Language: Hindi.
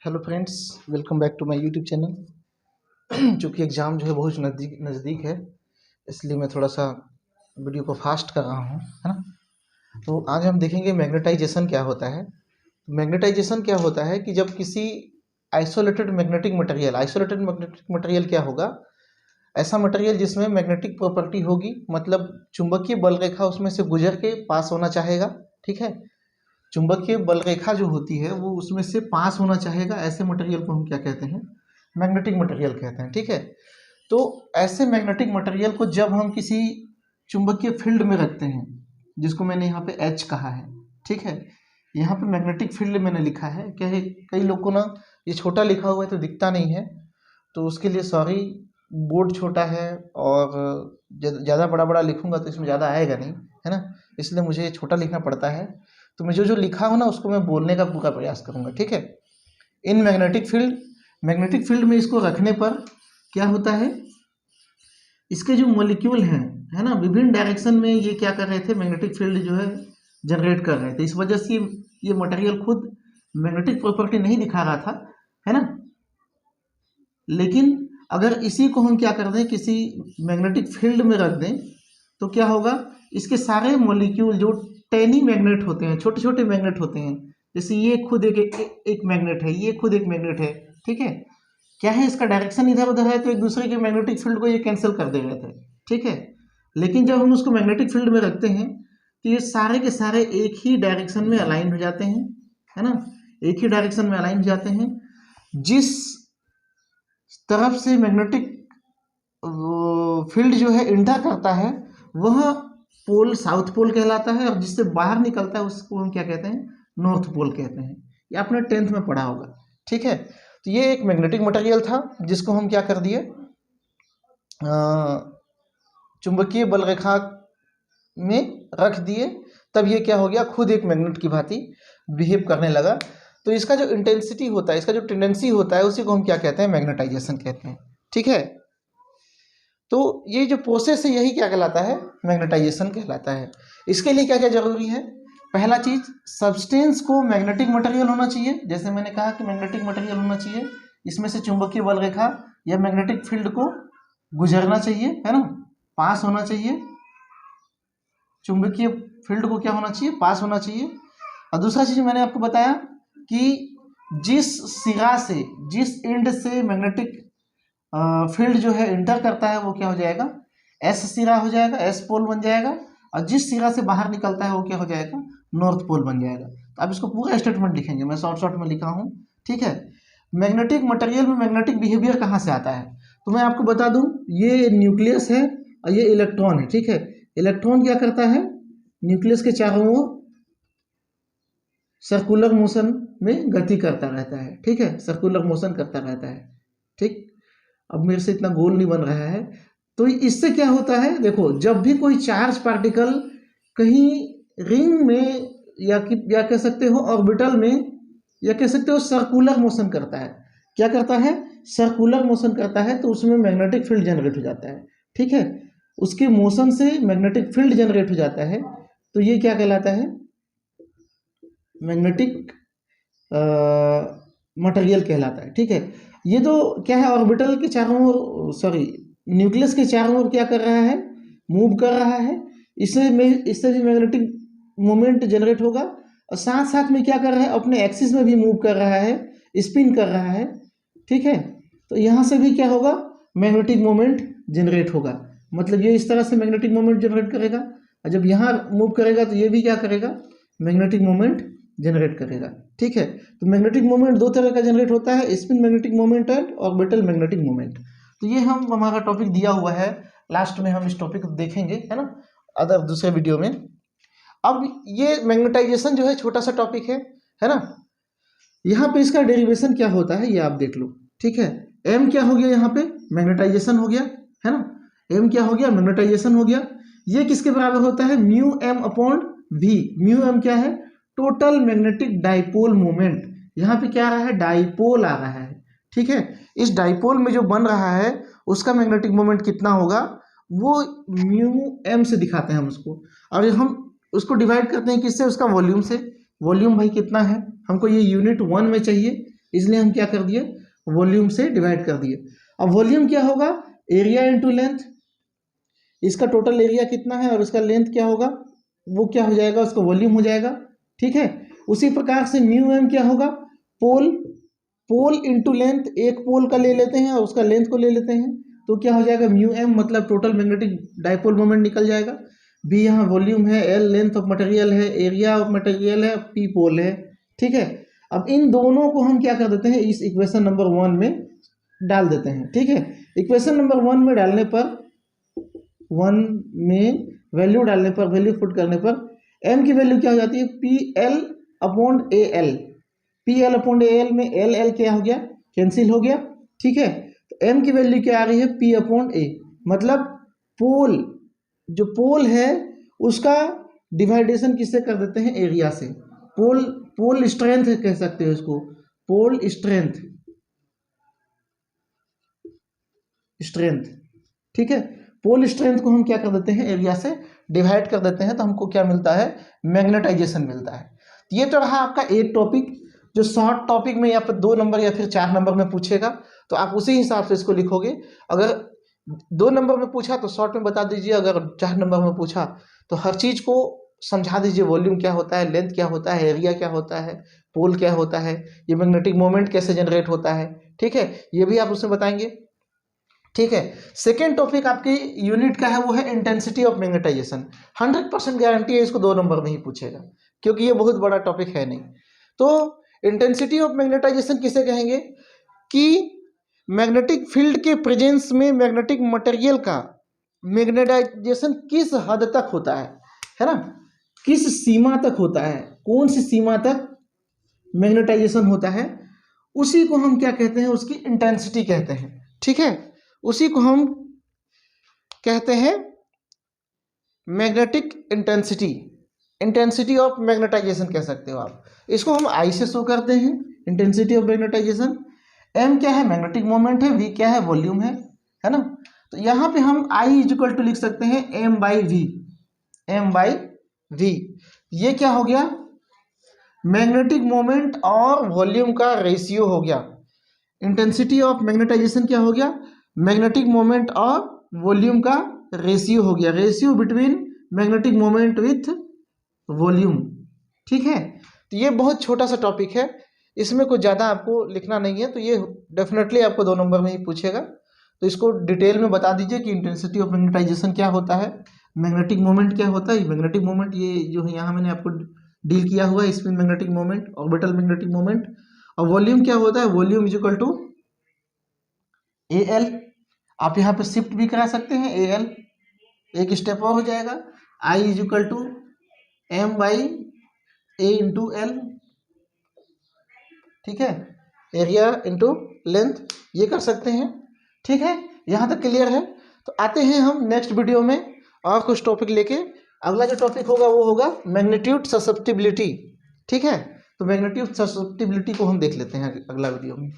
Hello friends, welcome back to my YouTube channel. चूँकि एग्ज़ाम जो है बहुत नज़दीक नज़दीक है, इसलिए मैं थोड़ा सा वीडियो को फास्ट कर रहा हूँ, है ना। तो आज हम देखेंगे मैग्नेटाइजेशन क्या होता है। मैग्नेटाइजेशन क्या होता है कि जब किसी आइसोलेटेड मैग्नेटिक मटेरियल क्या होगा, ऐसा मटेरियल जिसमें मैग्नेटिक प्रॉपर्टी होगी, मतलब चुंबकीय बल रेखा उसमें से गुजर के पास होना चाहेगा, ठीक है। चुंबकीय बल रेखा जो होती है वो उसमें से पास होना चाहेगा, ऐसे मटेरियल को हम क्या कहते हैं, मैग्नेटिक मटेरियल कहते हैं, ठीक है। तो ऐसे मैग्नेटिक मटेरियल को जब हम किसी चुंबकीय फील्ड में रखते हैं, जिसको मैंने यहाँ पे एच कहा है, ठीक है। यहाँ पे मैग्नेटिक फील्ड मैंने लिखा है, क्या है, कई लोग को ना ये छोटा लिखा हुआ है तो दिखता नहीं है, तो उसके लिए सॉरी। बोर्ड छोटा है और ज़्यादा बड़ा बड़ा लिखूंगा तो इसमें ज़्यादा आएगा नहीं, है ना, इसलिए मुझे छोटा लिखना पड़ता है। तो मैं जो जो लिखा हो ना उसको मैं बोलने का पूरा प्रयास करूंगा, ठीक है। इन मैग्नेटिक फील्ड में इसको रखने पर क्या होता है, इसके जो मॉलिक्यूल हैं, है ना, विभिन्न डायरेक्शन में ये क्या कर रहे थे, मैग्नेटिक फील्ड जो है जनरेट कर रहे थे। इस वजह से ये मटेरियल खुद मैग्नेटिक प्रॉपर्टी नहीं दिखा रहा था, है ना। लेकिन अगर इसी को हम क्या कर दें, किसी मैग्नेटिक फील्ड में रख दें, तो क्या होगा, इसके सारे मॉलिक्यूल जो टेनी मैग्नेट होते हैं, छोटे छोटे मैग्नेट होते हैं, जैसे ये खुद एक मैग्नेट है, ये खुद एक मैग्नेट है, ठीक है। क्या है, इसका डायरेक्शन इधर उधर है तो एक दूसरे के मैग्नेटिक फील्ड को ये कैंसिल कर दे रहे थे, ठीक है। लेकिन जब हम उसको मैग्नेटिक फील्ड में रखते हैं तो ये सारे के सारे एक ही डायरेक्शन में अलाइन हो जाते हैं, है ना, एक ही डायरेक्शन में अलाइन हो जाते हैं। जिस तरफ से मैग्नेटिक फील्ड जो है इंटर करता है वह पोल साउथ पोल कहलाता है, और जिससे बाहर निकलता है उसको हम क्या कहते हैं, नॉर्थ पोल कहते हैं। ये आपने 10th में पढ़ा होगा, ठीक है। तो ये एक मैग्नेटिक मटेरियल था जिसको हम क्या कर दिए, चुंबकीय बल रेखा में रख दिए, तब ये क्या हो गया, खुद एक मैग्नेट की भांति बिहेव करने लगा। तो इसका जो इंटेंसिटी होता है, इसका जो टेंडेंसी होता है, उसी को हम क्या कहते हैं, मैग्नेटाइजेशन कहते हैं, ठीक है। तो ये जो प्रोसेस है यही क्या कहलाता है, मैग्नेटाइजेशन कहलाता है। इसके लिए क्या क्या जरूरी है, पहला चीज, सब्सटेंस को मैग्नेटिक मटेरियल होना चाहिए, जैसे मैंने कहा कि मैग्नेटिक मटेरियल होना चाहिए, इसमें से चुंबकीय बल रेखा या मैग्नेटिक फील्ड को गुजरना चाहिए, है ना, पास होना चाहिए। चुंबकीय फील्ड को क्या होना चाहिए, पास होना चाहिए। और दूसरा चीज मैंने आपको बताया कि जिस सिरा से, जिस एंड से मैग्नेटिक फील्ड जो है इंटर करता है वो क्या हो जाएगा, एस सिरा हो जाएगा, एस पोल बन जाएगा, और जिस सिरा से बाहर निकलता है वो क्या हो जाएगा, नॉर्थ पोल बन जाएगा। तो अब इसको पूरा स्टेटमेंट लिखेंगे, मैं शॉर्ट में लिखा हूँ, ठीक है। मैग्नेटिक मटेरियल में मैग्नेटिक बिहेवियर कहाँ से आता है, तो मैं आपको बता दूं, ये न्यूक्लियस है और ये इलेक्ट्रॉन है, ठीक है। इलेक्ट्रॉन क्या करता है, न्यूक्लियस के चारों ओर सर्कुलर मोशन में गति करता रहता है, ठीक है, सर्कुलर मोशन करता रहता है, ठीक। अब मेरे से इतना गोल नहीं बन रहा है, तो इससे क्या होता है, देखो, जब भी कोई चार्ज पार्टिकल कहीं रिंग में या कह सकते हो ऑर्बिटल में, या कह सकते हो सर्कुलर मोशन करता है, क्या करता है, सर्कुलर मोशन करता है, तो उसमें मैग्नेटिक फील्ड जनरेट हो जाता है, ठीक है। उसके मोशन से मैग्नेटिक फील्ड जनरेट हो जाता है, तो ये क्या कहलाता है, मैग्नेटिक मटेरियल कहलाता है, ठीक है। ये तो क्या है, ऑर्बिटल के चारों ओर, सॉरी, न्यूक्लियस के चारों ओर क्या कर रहा है, मूव कर रहा है, इससे भी मैग्नेटिक मोमेंट जनरेट होगा, और साथ साथ में क्या कर रहा है, अपने एक्सिस में भी मूव कर रहा है, स्पिन कर रहा है, ठीक है। तो यहाँ से भी क्या होगा, मैग्नेटिक मोमेंट जनरेट होगा, मतलब ये इस तरह से मैग्नेटिक मोमेंट जनरेट करेगा, और जब यहाँ मूव करेगा तो ये भी क्या करेगा, मैग्नेटिक मोमेंट जनरेट करेगा, ठीक है। तो मैग्नेटिक मोमेंट दो तरह का जनरेट होता है, spin magnetic moment and orbital magnetic moment. तो ये हमारा टॉपिक दिया हुआ है, लास्ट में हम इस टॉपिक को देखेंगे, है ना, अदर दूसरे वीडियो में। अब ये मैग्नेटाइजेशन जो है छोटा सा टॉपिक है ना। यहाँ पे इसका डेरिवेशन क्या होता है ये आप देख लो, ठीक है। एम क्या हो गया, यहाँ पे मैग्नेटाइजेशन हो गया, है ना, एम क्या हो गया, मैग्नेटाइजेशन हो गया। ये किसके बराबर होता है, mu M upon V. Mu M क्या है, टोटल मैग्नेटिक डाइपोल मोमेंट। यहाँ पे क्या आ रहा है, डाइपोल आ रहा है, ठीक है। इस डाइपोल में जो बन रहा है उसका मैग्नेटिक मोमेंट कितना होगा, वो म्यू एम से दिखाते हैं हम उसको, और हम उसको डिवाइड करते हैं किससे, उसका वॉल्यूम से। वॉल्यूम भाई कितना है, हमको ये यूनिट 1 में चाहिए, इसलिए हम क्या कर दिए, वॉल्यूम से डिवाइड कर दिए। अब वॉल्यूम क्या होगा, एरिया इंटू लेंथ, इसका टोटल एरिया कितना है और इसका लेंथ क्या होगा, वो क्या हो जाएगा, उसका वॉल्यूम हो जाएगा। ठीक है, उसी प्रकार से म्यू एम क्या होगा, पोल, पोल इंटू लेंथ, एक पोल का ले लेते हैं और उसका लेंथ को ले लेते हैं, तो क्या हो जाएगा म्यू एम, मतलब टोटल मैग्नेटिक डाइपोल मोमेंट निकल जाएगा। बी यहाँ वॉल्यूम है, एल लेंथ ऑफ मटेरियल है, एरिया ऑफ मटेरियल है, पी पोल है। ठीक है, अब इन दोनों को हम क्या कर देते हैं, इस इक्वेशन नंबर 1 में डाल देते हैं। ठीक है, इक्वेशन नंबर 1 में डालने पर, 1 में वैल्यू डालने पर, वैल्यू पुट करने पर m की वैल्यू क्या हो जाती है, P L upon A L. P L upon A L में एल एल क्या हो गया, कैंसिल हो गया। ठीक है, तो m की वैल्यू क्या आ रही है, p अपॉन ए, मतलब पोल, जो पोल है उसका डिवाइडेशन किससे कर देते हैं, एरिया से। पोल, पोल स्ट्रेंथ कह सकते हो इसको, पोल स्ट्रेंथ, स्ट्रेंथ। ठीक है, पोल स्ट्रेंथ को हम क्या कर देते हैं, एरिया से डिवाइड कर देते हैं, तो हमको क्या मिलता है, मैग्नेटाइजेशन मिलता है। ये तो रहा आपका एक टॉपिक, जो शॉर्ट टॉपिक में या फिर 2 नंबर या फिर 4 नंबर में पूछेगा, तो आप उसी हिसाब से इसको लिखोगे। अगर 2 नंबर में पूछा तो शॉर्ट में बता दीजिए, अगर 4 नंबर में पूछा तो हर चीज़ को समझा दीजिए, वॉल्यूम क्या होता है, लेंथ क्या होता है, एरिया क्या होता है, पोल क्या होता है, ये मैग्नेटिक मोमेंट कैसे जनरेट होता है। ठीक है, ये भी आप उसमें बताएंगे। ठीक है, सेकेंड टॉपिक आपकी यूनिट का है, वो है इंटेंसिटी ऑफ मैग्नेटाइजेशन। 100% गारंटी है इसको 2 नंबर में ही पूछेगा, क्योंकि ये बहुत बड़ा टॉपिक है नहीं। तो इंटेंसिटी ऑफ मैग्नेटाइजेशन किसे कहेंगे, कि मैग्नेटिक फील्ड के प्रेजेंस में मैग्नेटिक मटेरियल का मैग्नेटाइजेशन किस हद तक होता है ना, किस सीमा तक होता है, कौन सी सीमा तक मैग्नेटाइजेशन होता है, उसी को हम क्या कहते हैं, उसकी इंटेंसिटी कहते हैं। ठीक है, उसी को हम कहते हैं magnetic intensity, intensity of magnetisation कह सकते हो आप। इसको हम आई से शो करते हैं, इंटेंसिटी ऑफ मैग्नेटाइजेशन। एम क्या है, मैग्नेटिक मोमेंट है, वी क्या है, वॉल्यूम है ना। तो यहाँ पे हम आई इक्वल टू लिख सकते हैं M by V, M by V. ये क्या हो गया, मैग्नेटिक मोमेंट और वॉल्यूम का रेशियो हो गया। इंटेंसिटी ऑफ मैग्नेटाइजेशन क्या हो गया, मैग्नेटिक मोमेंट और वॉल्यूम का रेशियो हो गया, ratio between magnetic moment with volume. ठीक है, तो ये बहुत छोटा सा टॉपिक है, इसमें कुछ ज़्यादा आपको लिखना नहीं है, तो ये डेफिनेटली आपको 2 नंबर में ही पूछेगा। तो इसको डिटेल में बता दीजिए कि इंटेंसिटी ऑफ मैग्नेटाइजेशन क्या होता है, मैग्नेटिक मोमेंट क्या होता है। मैग्नेटिक मोमेंट ये जो है यहाँ मैंने आपको डील किया हुआ है, spin magnetic moment, orbital magnetic moment. और वॉल्यूम क्या होता है, volume is equal to A L. आप यहाँ पे शिफ्ट भी करा सकते हैं, ए एल एक स्टेप और हो जाएगा, I is equal to M by A into L. ठीक है, एरिया इंटू लेंथ, ये कर सकते हैं। ठीक है, यहाँ तक क्लियर है। तो आते हैं हम नेक्स्ट वीडियो में और कुछ टॉपिक लेके। अगला जो टॉपिक होगा वो होगा मैग्नीट्यूड ससेप्टिबिलिटी। ठीक है, तो मैग्नीट्यूड ससेप्टिबिलिटी को हम देख लेते हैं अगला वीडियो में।